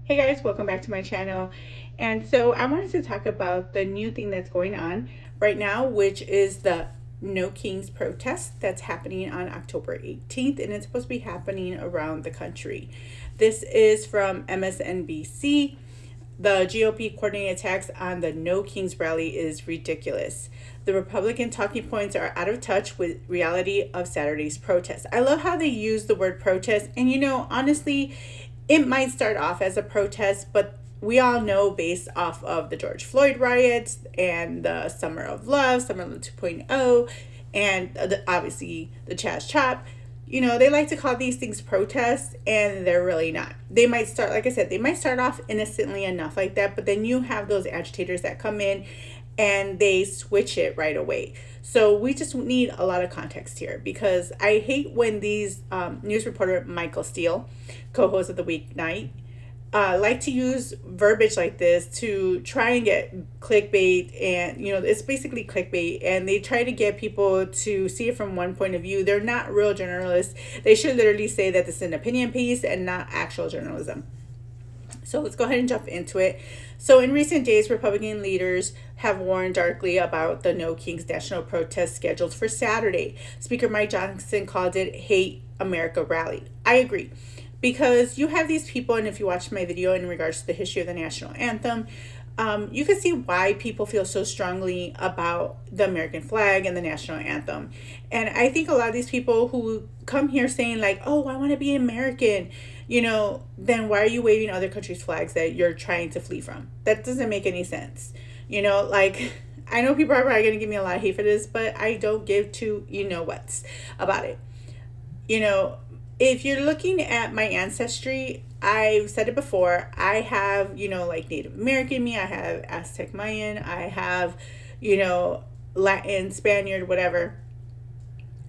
Hey guys, welcome back to my channel. And so I wanted to talk about the new thing that's going on right now, which is the No Kings protest that's happening on October 18th, and it's supposed to be happening around the country. This is from MSNBC. The GOP coordinated attacks on the No Kings rally is ridiculous. The Republican talking points are out of touch with reality of Saturday's protest. I love how they use the word protest, and honestly, it might start off as a protest, but we all know based off of the George Floyd riots and the Summer of Love, Summer of Love 2.0, and obviously the Chaz Chop, they like to call these things protests, and they're really not. They might start, like I said, they might start off innocently enough like that, but then you have those agitators that come in and they switch it right away. So we just need a lot of context here, because I hate when these news reporter Michael Steele, co-host of the Weeknight, like to use verbiage like this to try and get clickbait. And it's basically clickbait, and they try to get people to see it from one point of view. They're not real journalists. They should literally say that this is an opinion piece and not actual journalism. So let's go ahead and jump into it. So in recent days, Republican leaders have warned darkly about the No Kings national protest scheduled for Saturday. Speaker Mike Johnson called it Hate America Rally. I agree. Because you have these people, and if you watch my video in regards to the history of the national anthem, you can see why people feel so strongly about the American flag and the national anthem. And I think a lot of these people who come here saying like, oh, I want to be American, then why are you waving other countries' flags that you're trying to flee from? That doesn't make any sense. Like, I know people are probably going to give me a lot of hate for this, but I don't give two whats about it. If you're looking at my ancestry, I've said it before, I have, like Native American me, I have Aztec Mayan, I have, Latin, Spaniard, whatever.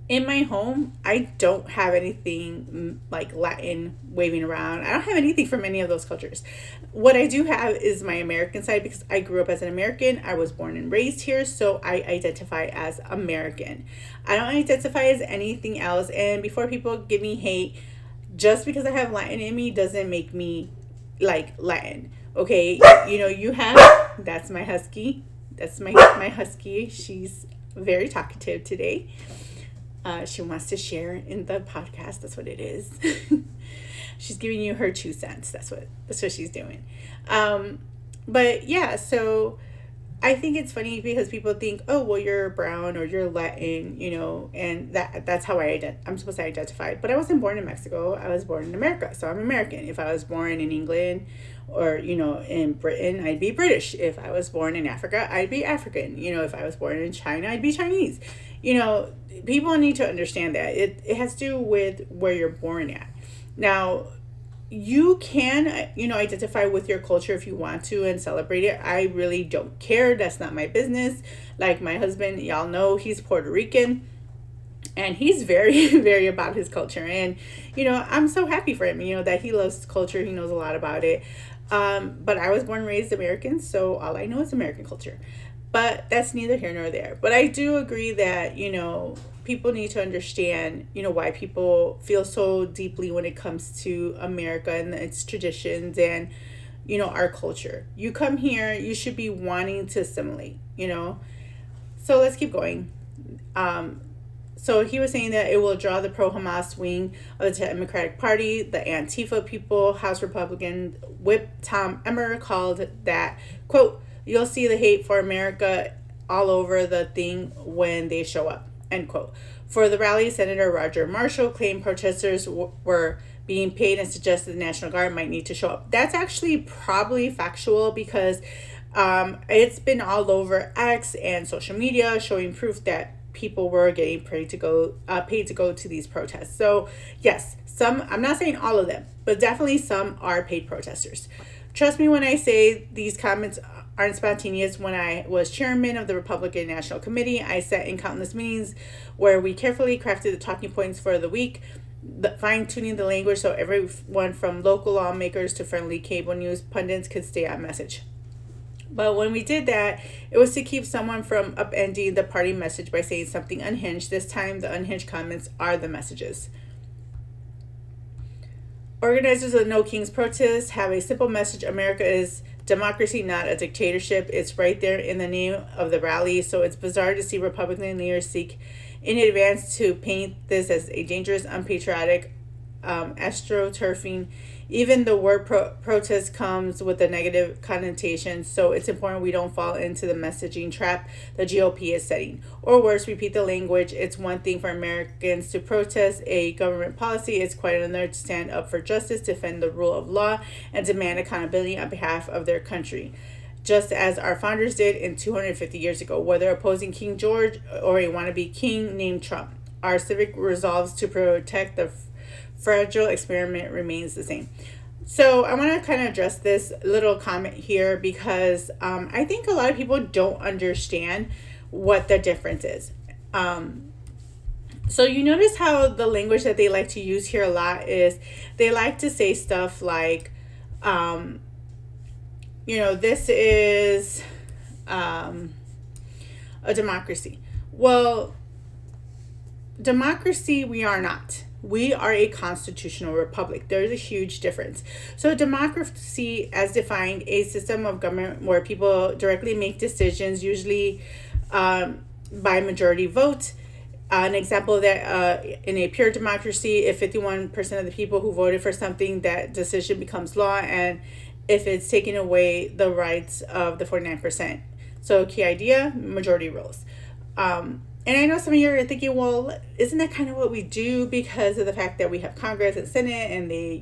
In my home, I don't have anything like Latin waving around. I don't have anything from any of those cultures. What I do have is my American side, because I grew up as an American. I was born and raised here, so I identify as American. I don't identify as anything else. And before people give me hate, just because I have Latin in me doesn't make me like Latin. Okay, you have, that's my husky. That's my husky. She's very talkative today. She wants to share in the podcast. That's what it is. She's giving you her 2 cents. That's what she's doing. But yeah, so I think it's funny because people think, oh, well, you're brown or you're Latin, and that's how I'm supposed to identify. But I wasn't born in Mexico. I was born in America, so I'm American. If I was born in England or, in Britain, I'd be British. If I was born in Africa, I'd be African. If I was born in China, I'd be Chinese. People need to understand that. It has to do with where you're born at. Now, you can, identify with your culture if you want to and celebrate it. I really don't care. That's not my business. Like my husband, y'all know he's Puerto Rican, and he's very, very about his culture. And, I'm so happy for him, that he loves his culture. He knows a lot about it. But I was born and raised American, so all I know is American culture. But that's neither here nor there. But I do agree that, people need to understand, why people feel so deeply when it comes to America and its traditions and, our culture. You come here, you should be wanting to assimilate, So let's keep going. So he was saying that it will draw the pro-Hamas wing of the Democratic Party. The Antifa people, House Republican Whip Tom Emmer called that, quote, you'll see the hate for America all over the thing when they show up, end quote. For the rally, Senator Roger Marshall claimed protesters were being paid and suggested the National Guard might need to show up. That's actually probably factual, because it's been all over X and social media showing proof that people were getting paid to go to these protests. So yes, some, I'm not saying all of them, but definitely some are paid protesters. Trust me when I say these comments aren't spontaneous. When I was chairman of the Republican National Committee, I sat in countless meetings where we carefully crafted the talking points for the week, fine-tuning the language so everyone from local lawmakers to friendly cable news pundits could stay on message. But when we did that, it was to keep someone from upending the party message by saying something unhinged. This time, the unhinged comments are the messages. Organizers of the No Kings protest have a simple message: America is democracy, not a dictatorship. It's right there in the name of the rally. So it's bizarre to see Republican leaders seek in advance to paint this as a dangerous, unpatriotic, astroturfing. Even the word protest comes with a negative connotation, so it's important we don't fall into the messaging trap the GOP is setting. Or worse, repeat the language. It's one thing for Americans to protest a government policy. It's quite another to stand up for justice, defend the rule of law, and demand accountability on behalf of their country, just as our founders did in 250 years ago, whether opposing King George or a wannabe king named Trump. Our civic resolves to protect the fragile experiment remains the same. So I want to kind of address this little comment here because I think a lot of people don't understand what the difference is. So you notice how the language that they like to use here a lot is they like to say stuff like, this is a democracy. Well, democracy we are not. We are a constitutional republic. There's a huge difference. So democracy, as defined, a system of government where people directly make decisions, usually by majority vote. An example of that, in a pure democracy, if 51% of the people who voted for something, that decision becomes law, and if it's taking away the rights of the 49%. So key idea, majority rules. And I know some of you are thinking, well, isn't that kind of what we do because of the fact that we have Congress and Senate and they,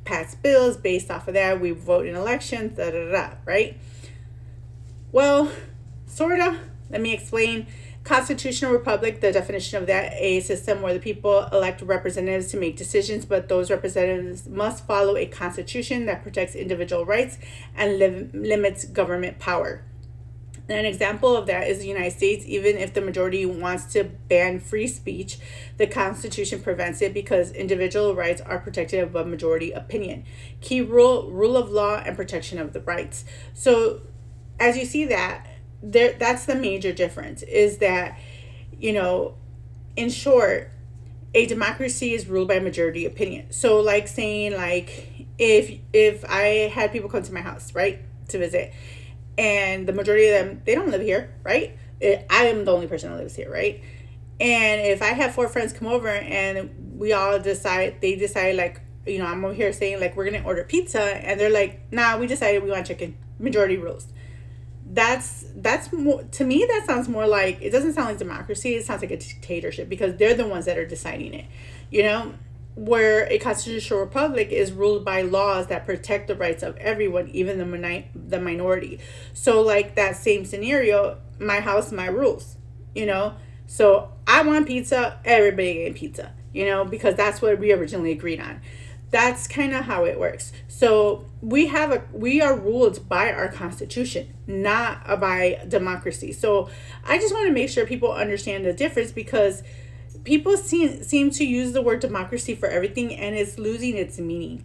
pass bills based off of that. We vote in elections, right? Well, sort of. Let me explain. Constitutional republic, the definition of that, a system where the people elect representatives to make decisions, but those representatives must follow a constitution that protects individual rights and limits government power. An example of that is the United States. Even if the majority wants to ban free speech, the Constitution prevents it because individual rights are protected above majority opinion. Key rule of law and protection of the rights. So as you see that's the major difference, is that, in short, a democracy is ruled by majority opinion. So like saying, like, if I had people come to my house, right, to visit, and the majority of them, they don't live here, right? I am the only person that lives here, right? And if I have 4 friends come over and we all decide like, I'm over here saying like, we're going to order pizza, and they're like, nah, we decided we want chicken. Majority rules. That's more, to me, that sounds more like, it doesn't sound like democracy. It sounds like a dictatorship because they're the ones that are deciding it, where a constitutional republic is ruled by laws that protect the rights of everyone, even the minority. So like that same scenario, my house, my rules, so I want pizza, everybody getting pizza, because that's what we originally agreed on. That's kind of how it works. So we are ruled by our constitution, not by democracy. So I just want to make sure people understand the difference, because people seem to use the word democracy for everything, and it's losing its meaning.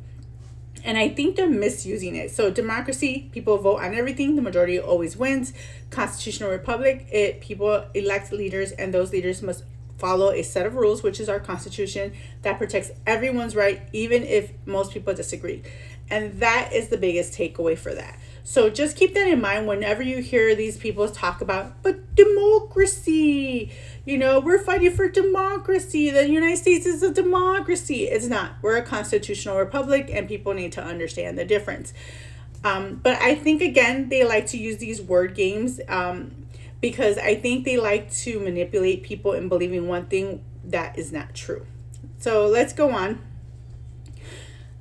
And I think they're misusing it. So democracy, people vote on everything. The majority always wins. Constitutional republic, people elect leaders, and those leaders must follow a set of rules, which is our constitution, that protects everyone's right, even if most people disagree. And that is the biggest takeaway for that. So just keep that in mind whenever you hear these people talk about, but democracy, we're fighting for democracy. The United States is a democracy. It's not. We're a constitutional republic, and people need to understand the difference. But I think, again, they like to use these word games because I think they like to manipulate people in believing one thing that is not true. So let's go on.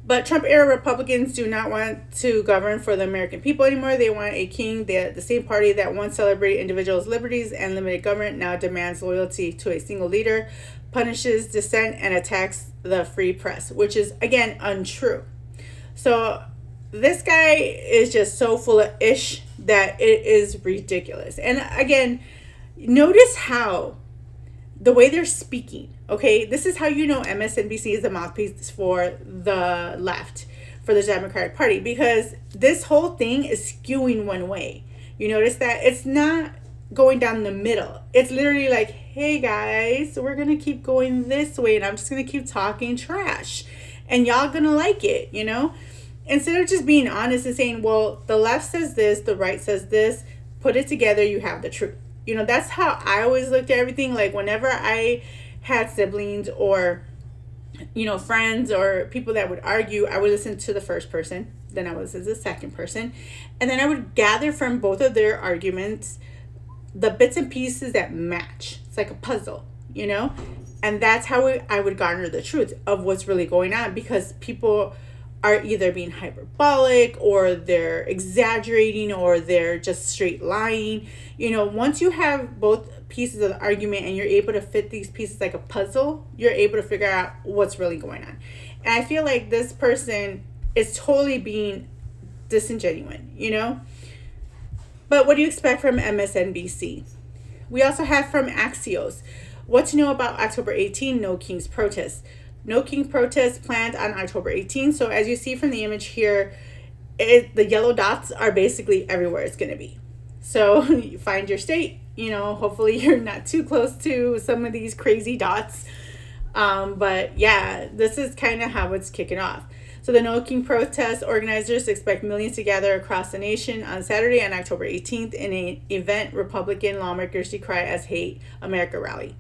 But Trump-era Republicans do not want to govern for the American people anymore. They want a king. The same party that once celebrated individuals' liberties and limited government now demands loyalty to a single leader, punishes dissent, and attacks the free press, which is, again, untrue. So this guy is just so full of ish that it is ridiculous. And again, notice how the way they're speaking, okay, this is how MSNBC is the mouthpiece for the left, for the Democratic Party, because this whole thing is skewing one way. You notice that it's not going down the middle. It's literally like, hey guys, we're going to keep going this way, and I'm just going to keep talking trash. and y'all gonna like it, instead of just being honest and saying, well, the left says this, the right says this, put it together, you have the truth. That's how I always looked at everything. Like whenever I had siblings or friends or people that would argue, I would listen to the first person, then I would listen to the second person, and then I would gather from both of their arguments the bits and pieces that match. It's like a puzzle, and that's how I would garner the truth of what's really going on, because people are either being hyperbolic or they're exaggerating or they're just straight lying. Once you have both pieces of the argument and you're able to fit these pieces like a puzzle, you're able to figure out what's really going on. And I feel like this person is totally being disingenuous, But what do you expect from MSNBC? We also have from Axios. What to know about October 18, No Kings protest. No King protest planned on October 18. So as you see from the image here, the yellow dots are basically everywhere it's going to be. So you find your state, hopefully you're not too close to some of these crazy dots. But yeah, this is kind of how it's kicking off. So the No King protest organizers expect millions to gather across the nation on Saturday on October 18th in an event Republican lawmakers decry as Hate America rally.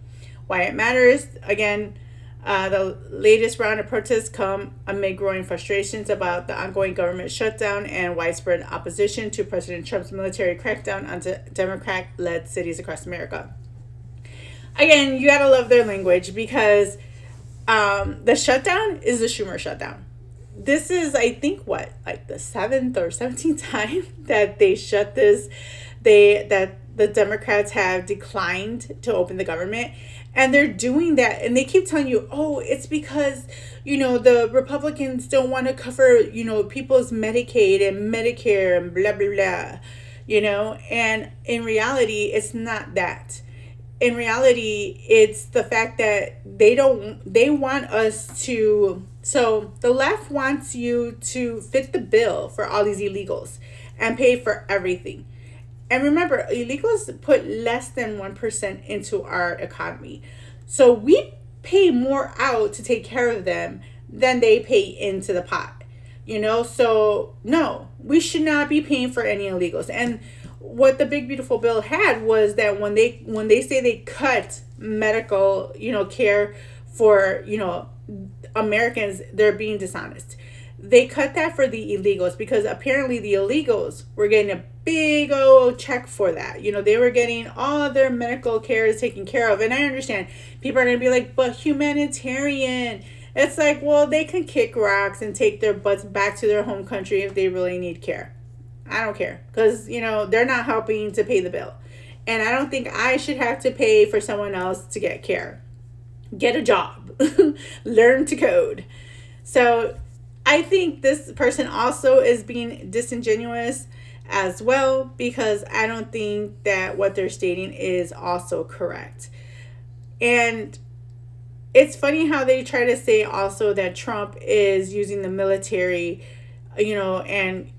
Why it matters, again, the latest round of protests come amid growing frustrations about the ongoing government shutdown and widespread opposition to President Trump's military crackdown on Democrat-led cities across America. Again, you gotta love their language, because the shutdown is the Schumer shutdown. This is, I think, like the 7th or 17th time that they shut this, that the Democrats have declined to open the government. And they're doing that, and they keep telling you, oh, it's because, the Republicans don't want to cover, people's Medicaid and Medicare and blah, blah, blah, and in reality, it's not that. In reality, it's the fact that they want us to, so the left wants you to fit the bill for all these illegals and pay for everything. And remember, illegals put less than 1% into our economy. So we pay more out to take care of them than they pay into the pot. So no, we should not be paying for any illegals. And what the big beautiful bill had was that when they say they cut medical, care for, Americans, they're being dishonest. They cut that for the illegals because apparently the illegals were getting a big old check for that. They were getting all their medical care is taken care of. And I understand people are going to be like, but humanitarian. It's like, well, they can kick rocks and take their butts back to their home country if they really need care. I don't care, because, they're not helping to pay the bill. And I don't think I should have to pay for someone else to get care. Get a job. Learn to code. So I think this person also is being disingenuous as well, because I don't think that what they're stating is also correct. And it's funny how they try to say also that Trump is using the military, and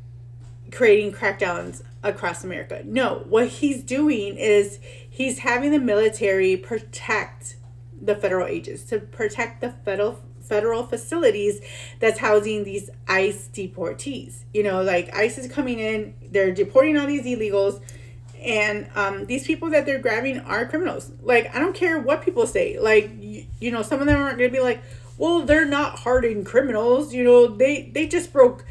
creating crackdowns across America. No, what he's doing is he's having the military protect the federal agents, to protect the federal facilities that's housing these ICE deportees. Like ICE is coming in, they're deporting all these illegals, and these people that they're grabbing are criminals. Like, I don't care what people say. Like, some of them aren't going to be like, well, they're not hardened criminals. They just broke,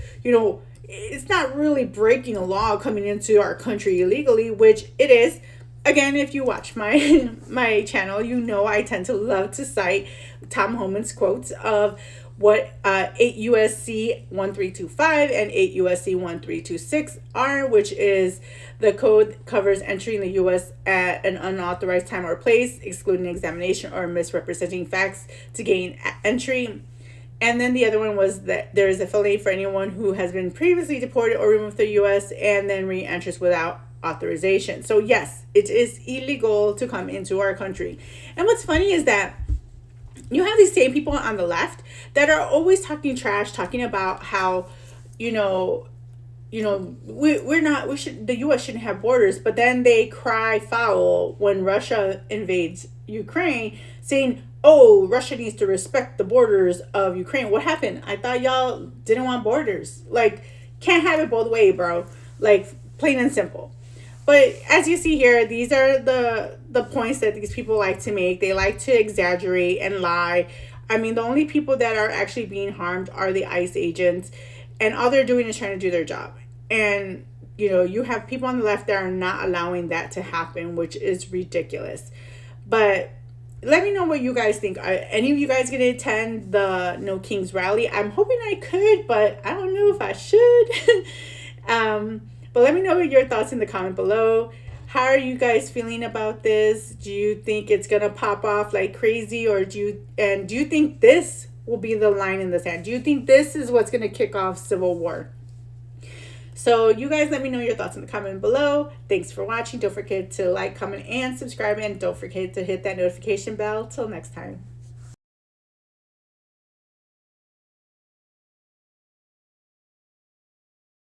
it's not really breaking a law coming into our country illegally, which it is. Again, if you watch my channel, I tend to love to cite Tom Homan's quotes of what 8 USC 1325 and 8 USC 1326 are, which is the code covers entering the U.S. at an unauthorized time or place, excluding examination or misrepresenting facts to gain entry. And then the other one was that there is a felony for anyone who has been previously deported or removed from the U.S. and then re-enters without authorization. So yes, it is illegal to come into our country. And what's funny is that you have these same people on the left that are always talking trash, talking about how, the US shouldn't have borders, but then they cry foul when Russia invades Ukraine, saying, oh, Russia needs to respect the borders of Ukraine. What happened? I thought y'all didn't want borders. Like, can't have it both ways, bro. Like, plain and simple. But as you see here, these are the points that these people like to make. They like to exaggerate and lie. I mean, the only people that are actually being harmed are the ICE agents, and all they're doing is trying to do their job. And you have people on the left that are not allowing that to happen, which is ridiculous. But let me know what you guys think. Are any of you guys going to attend the No Kings rally? I'm hoping I could, but I don't know if I should. But let me know your thoughts in the comment below. How are you guys feeling about this? Do you think it's going to pop off like crazy, or do you think this will be the line in the sand? Do you think this is what's going to kick off civil war? So you guys let me know your thoughts in the comment below. Thanks for watching. Don't forget to like, comment, and subscribe. And don't forget to hit that notification bell. Till next time.